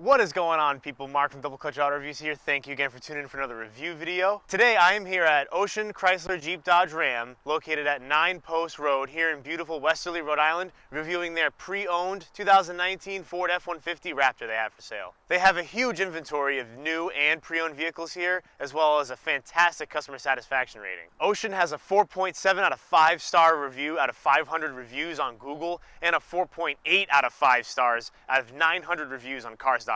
What is going on, people? Mark from Double Clutch Auto Reviews here. Thank you again for tuning in for another review video. Today I am here at Ocean Chrysler Jeep Dodge Ram, located at 9 Post Road here in beautiful Westerly, Rhode Island, reviewing their pre-owned 2019 Ford F-150 Raptor they have for sale. They have a huge inventory of new and pre-owned vehicles here, as well as a fantastic customer satisfaction rating. Ocean has a 4.7 out of 5 star review out of 500 reviews on Google, and a 4.8 out of 5 stars out of 900 reviews on Cars.com.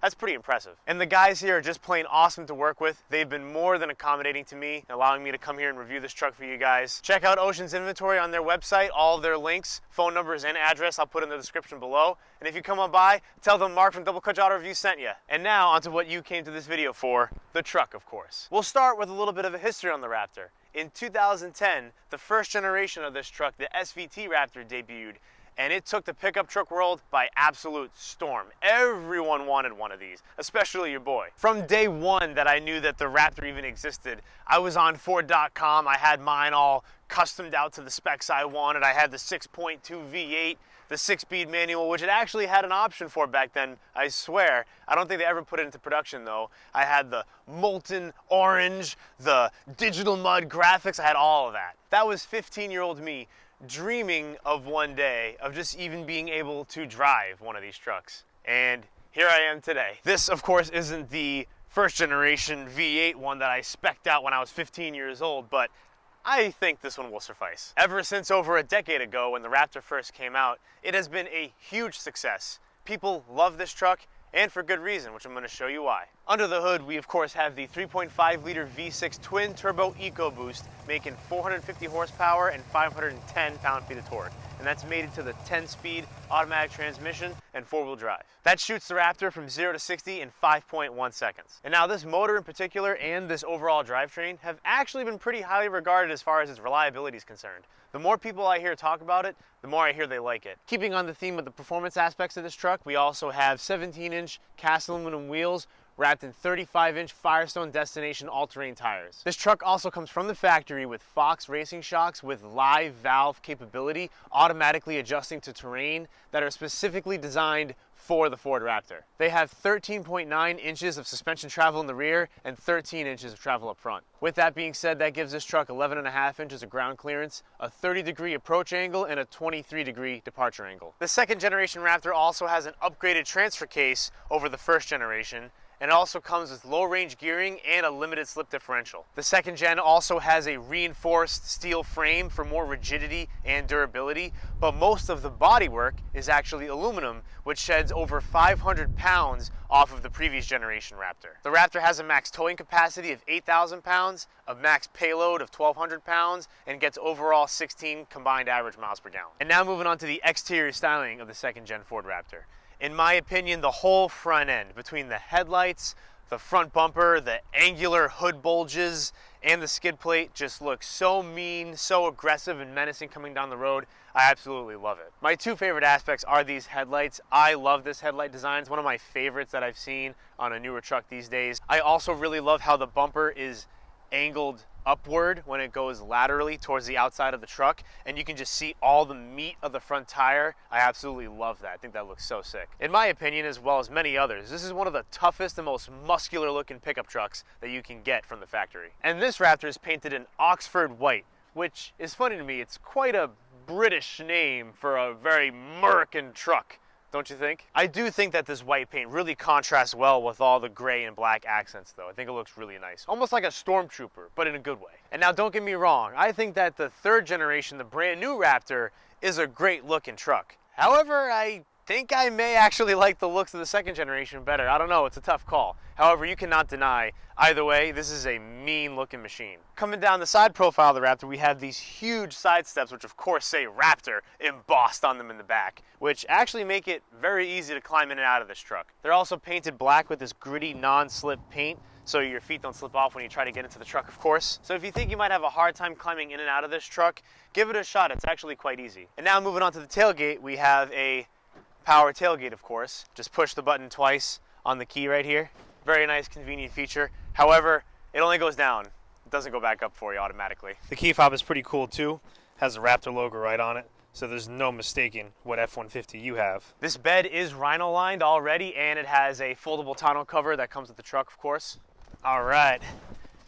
That's pretty impressive. And the guys here are just plain awesome to work with. They've been more than accommodating to me, allowing me to come here and review this truck for you guys. Check out Ocean's inventory on their website. All of their links, phone numbers, and address I'll put in the description below. And if you come on by, tell them Mark from Double Clutch Auto Reviews sent you. And now onto what you came to this video for, the truck, of course. We'll start with a little bit of a history on the Raptor. In 2010, the first generation of this truck, the SVT Raptor, debuted, and it took the pickup truck world by absolute storm. Everyone wanted one of these, especially your boy. From day one that I knew that the Raptor even existed, I was on Ford.com. I had mine all customed out to the specs I wanted. I had the 6.2 V8, the 6-speed manual, which it actually had an option for back then, I swear. I don't think they ever put it into production though. I had the molten orange, the digital mud graphics, I had all of that. That was 15-year-old me dreaming of one day of just even being able to drive one of these trucks. And here I am today. This, of course, isn't the first generation V8 one that I spec'd out when I was 15 years old, but I think this one will suffice. Ever since over a decade ago when the Raptor first came out, it has been a huge success. People love this truck, and for good reason, which I'm going to show you why. Under the hood, we of course have the 3.5 liter V6 twin turbo EcoBoost, making 450 horsepower and 510 pound-feet of torque. And that's mated to the 10-speed automatic transmission and 4-wheel drive. That shoots the Raptor from 0 to 60 in 5.1 seconds. And now this motor in particular and this overall drivetrain have actually been pretty highly regarded as far as its reliability is concerned. The more people I hear talk about it, the more I hear they like it. Keeping on the theme of the performance aspects of this truck, we also have 17-inch cast aluminum wheels wrapped in 35-inch Firestone Destination all-terrain tires. This truck also comes from the factory with Fox racing shocks with live valve capability, automatically adjusting to terrain, that are specifically designed for the Ford Raptor. They have 13.9 inches of suspension travel in the rear and 13 inches of travel up front. With that being said, that gives this truck 11.5 inches of ground clearance, a 30-degree approach angle, and a 23-degree departure angle. The second generation Raptor also has an upgraded transfer case over the first generation, and it also comes with low-range gearing and a limited slip differential. The second gen also has a reinforced steel frame for more rigidity and durability, but most of the bodywork is actually aluminum, which sheds over 500 pounds off of the previous generation Raptor. The Raptor has a max towing capacity of 8,000 pounds, a max payload of 1,200 pounds, and gets overall 16 combined average miles per gallon. And now moving on to the exterior styling of the second gen Ford Raptor. In my opinion, the whole front end, between the headlights, the front bumper, the angular hood bulges, and the skid plate, just looks so mean, so aggressive and menacing coming down the road. I absolutely love it. My two favorite aspects are these headlights. I love this headlight design. It's one of my favorites that I've seen on a newer truck these days. I also really love how the bumper is angled upward when it goes laterally towards the outside of the truck, and you can just see all the meat of the front tire. I absolutely love that. I think that looks so sick. In my opinion, as well as many others, this is one of the toughest and most muscular looking pickup trucks that you can get from the factory. And this Raptor is painted in Oxford white, which is funny to me. It's quite a British name for a very American truck, don't you think? I do think that this white paint really contrasts well with all the gray and black accents though. I think it looks really nice. Almost like a stormtrooper, but in a good way. And now don't get me wrong, I think that the third generation, the brand new Raptor, is a great looking truck. However, I think I may actually like the looks of the second generation better. I don't know, it's a tough call. However, you cannot deny, either way, this is a mean looking machine. Coming down the side profile of the Raptor, we have these huge side steps, which of course say Raptor embossed on them in the back, which actually make it very easy to climb in and out of this truck. They're also painted black with this gritty non-slip paint, so your feet don't slip off when you try to get into the truck, of course. So if you think you might have a hard time climbing in and out of this truck, give it a shot. It's actually quite easy. And now moving on to the tailgate, we have a power tailgate, of course. Just push the button twice on the key right here. Very nice, convenient feature. However, it only goes down. It doesn't go back up for you automatically. The key fob is pretty cool too. Has the Raptor logo right on it. so there's no mistaking what F-150 you have. This bed is rhino lined already, and it has a foldable tonneau cover that comes with the truck, of course. All right,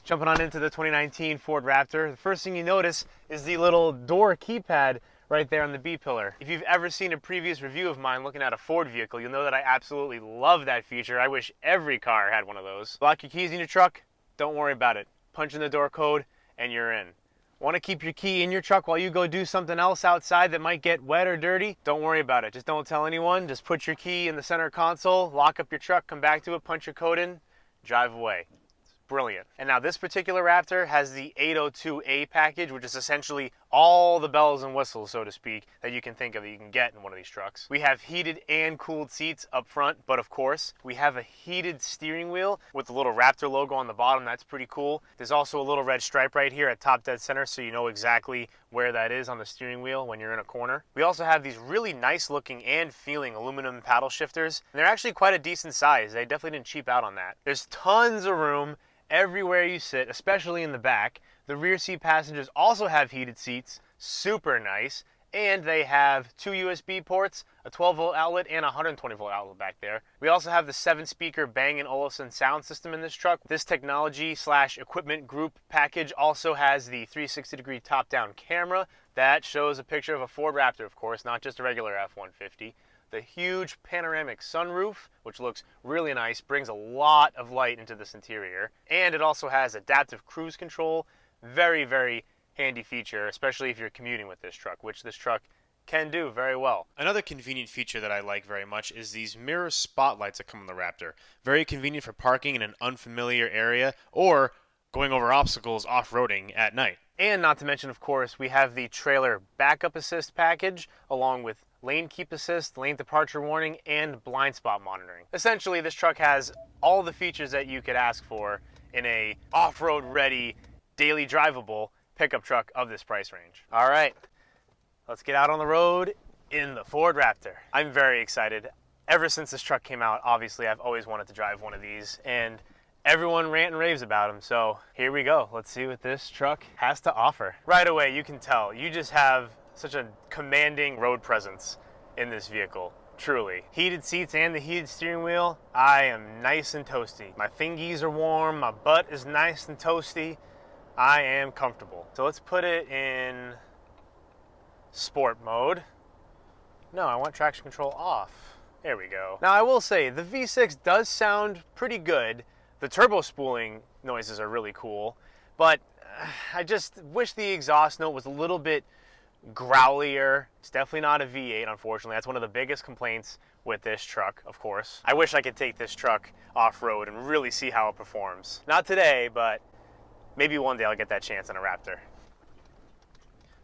jumping on into the 2019 Ford Raptor. The first thing you notice is the little door keypad right there on the B-pillar. If you've ever seen a previous review of mine looking at a Ford vehicle, you'll know that I absolutely love that feature. I wish every car had one of those. Lock your keys in your truck, don't worry about it. Punch in the door code and you're in. Want to keep your key in your truck while you go do something else outside that might get wet or dirty? Don't worry about it. Just don't tell anyone. Just put your key in the center console, lock up your truck, come back to it, punch your code in, drive away. Brilliant. And now this particular Raptor has the 802A package, which is essentially all the bells and whistles, so to speak, that you can think of that you can get in one of these trucks. We have heated and cooled seats up front, but of course, we have a heated steering wheel with the little Raptor logo on the bottom. That's pretty cool. There's also a little red stripe right here at top dead center, so you know exactly where that is on the steering wheel when you're in a corner. We also have these really nice looking and feeling aluminum paddle shifters. And they're actually quite a decent size. They definitely didn't cheap out on that. There's tons of room everywhere you sit, especially in the back. The rear seat passengers also have heated seats, super nice, and they have 2 USB ports, a 12-volt outlet, and a 120-volt outlet back there. We also have the 7-speaker Bang & Olufsen sound system in this truck. This technology/equipment group package also has the 360-degree top-down camera that shows a picture of a Ford Raptor, of course, not just a regular F-150. The huge panoramic sunroof, which looks really nice, brings a lot of light into this interior. And it also has adaptive cruise control. Very, very handy feature, especially if you're commuting with this truck, which this truck can do very well. Another convenient feature that I like very much is these mirror spotlights that come on the Raptor. Very convenient for parking in an unfamiliar area or going over obstacles off-roading at night. And not to mention, of course, we have the trailer backup assist package along with lane keep assist, lane departure warning, and blind spot monitoring. Essentially, this truck has all the features that you could ask for in a off-road ready, daily drivable pickup truck of this price range. All right, let's get out on the road in the Ford Raptor. I'm very excited. Ever since this truck came out, obviously, I've always wanted to drive one of these, and everyone rant and raves about them. So here we go. Let's see what this truck has to offer. Right away, you can tell you just have such a commanding road presence in this vehicle, truly. Heated seats and the heated steering wheel, I am nice and toasty. My fingies are warm, my butt is nice and toasty. I am comfortable. So let's put it in sport mode. No, I want traction control off. There we go. Now I will say, the V6 does sound pretty good. The turbo spooling noises are really cool, but I just wish the exhaust note was a little bit growlier. It's definitely not a V8, unfortunately. That's one of the biggest complaints with this truck, of course. I wish I could take this truck off-road and really see how it performs. Not today, but maybe one day I'll get that chance on a Raptor.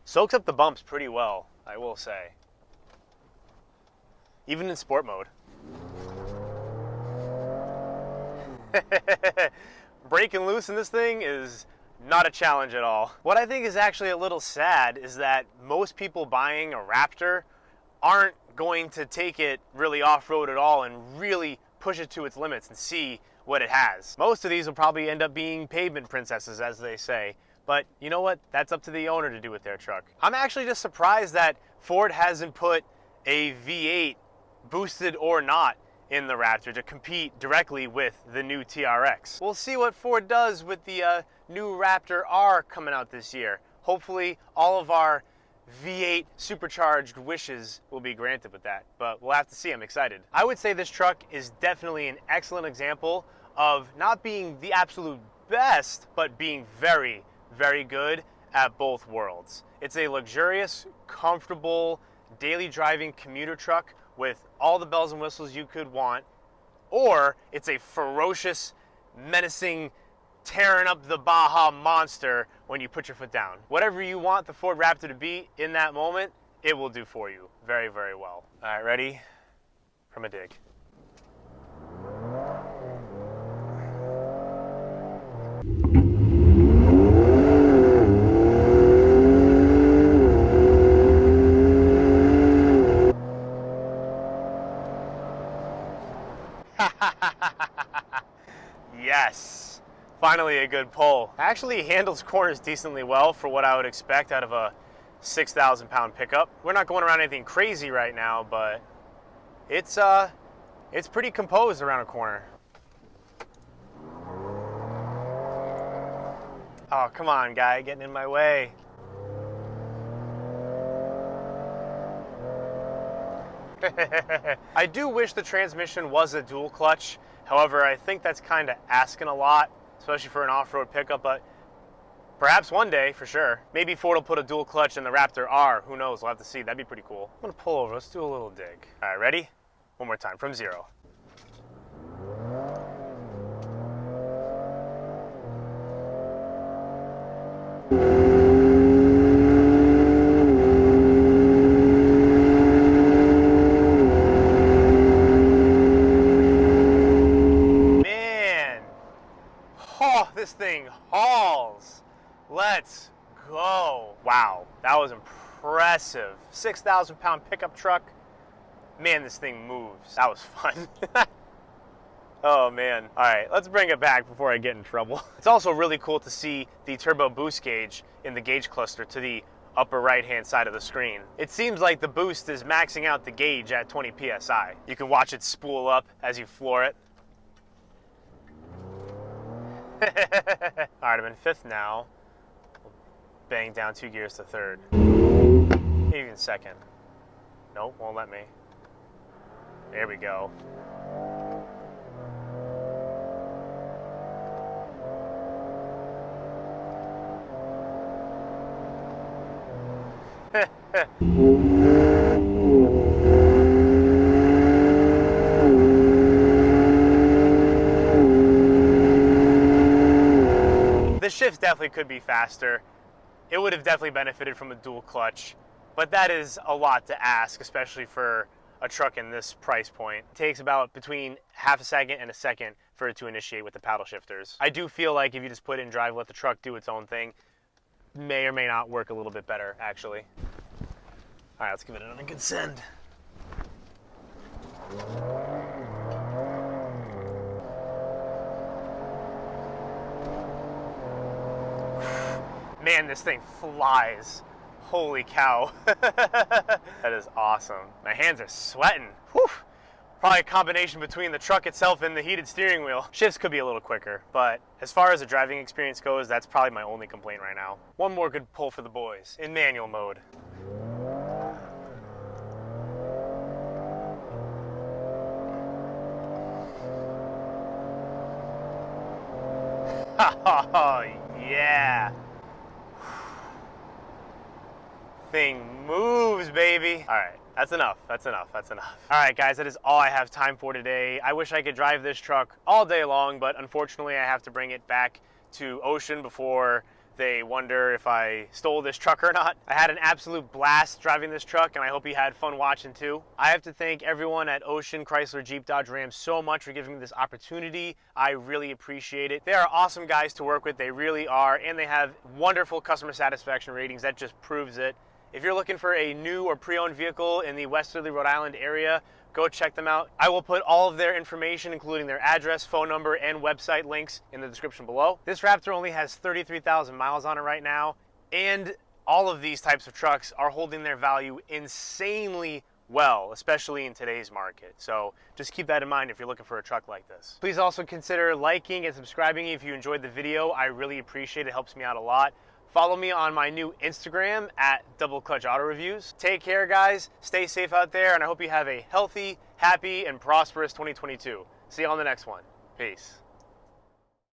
Soaks up the bumps pretty well, I will say. Even in sport mode. Breaking loose in this thing is not a challenge at all. What I think is actually a little sad is that most people buying a Raptor aren't going to take it really off-road at all and really push it to its limits and see what it has. Most of these will probably end up being pavement princesses, as they say. But you know what? That's up to the owner to do with their truck. I'm actually just surprised that Ford hasn't put a V8, boosted or not, in the Raptor to compete directly with the new TRX. We'll see what Ford does with the new Raptor R coming out this year. Hopefully all of our V8 supercharged wishes will be granted with that, but we'll have to see. I'm excited. I would say this truck is definitely an excellent example of not being the absolute best, but being very, very good at both worlds. It's a luxurious, comfortable, daily driving commuter truck with all the bells and whistles you could want, or it's a ferocious, menacing, tearing up the Baja monster when you put your foot down. Whatever you want the Ford Raptor to be in that moment, it will do for you very, very well. All right, ready? From a dig. Yes, finally a good pull. Actually handles corners decently well for what I would expect out of a 6,000 pound pickup. We're not going around anything crazy right now, but it's pretty composed around a corner. Oh, come on, guy, getting in my way. I do wish the transmission was a dual clutch. However, I think that's kind of asking a lot, especially for an off-road pickup, but perhaps one day, for sure. Maybe Ford will put a dual clutch in the Raptor R. Who knows? We'll have to see. That'd be pretty cool. I'm gonna pull over. Let's do a little dig. All right, ready? One more time, from 0. Oh, this thing hauls. Let's go. Wow, that was impressive. 6,000 pound pickup truck. Man, this thing moves. That was fun. Oh man. All right, let's bring it back before I get in trouble. It's also really cool to see the turbo boost gauge in the gauge cluster to the upper right hand side of the screen. It seems like the boost is maxing out the gauge at 20 PSI. You can watch it spool up as you floor it. All right, I'm in 5th now. Bang down 2 gears to 3rd. Maybe even 2nd. Nope, won't let me. There we go. The shifts definitely could be faster. It would have definitely benefited from a dual clutch, but that is a lot to ask, especially for a truck in this price point. It takes about between half a second and a second for it to initiate with the paddle shifters. I do feel like if you just put it in drive, let the truck do its own thing, may or may not work a little bit better, actually. All right, let's give it another good send. Man, this thing flies. Holy cow. That is awesome. My hands are sweating. Whew. Probably a combination between the truck itself and the heated steering wheel. Shifts could be a little quicker, but as far as the driving experience goes, that's probably my only complaint right now. One more good pull for the boys in manual mode. Oh, yeah. Thing moves, baby. All right, that's enough. That's enough. That's enough. All right, guys, that is all I have time for today. I wish I could drive this truck all day long, but unfortunately, I have to bring it back to Ocean before they wonder if I stole this truck or not. I had an absolute blast driving this truck, and I hope you had fun watching too. I have to thank everyone at Ocean Chrysler Jeep Dodge Ram so much for giving me this opportunity. I really appreciate it. They are awesome guys to work with. They really are, and they have wonderful customer satisfaction ratings. That just proves it. If you're looking for a new or pre-owned vehicle in the Westerly, Rhode Island area, go check them out. I will put all of their information, including their address, phone number, and website links in the description below. This Raptor only has 33,000 miles on it right now, and all of these types of trucks are holding their value insanely well, especially in today's market. So just keep that in mind if you're looking for a truck like this. Please also consider liking and subscribing if you enjoyed the video. I really appreciate it. It helps me out a lot. Follow me on my new Instagram at Double Clutch Auto Reviews. Take care, guys. Stay safe out there, and I hope you have a healthy, happy, and prosperous 2022. See you on the next one. Peace.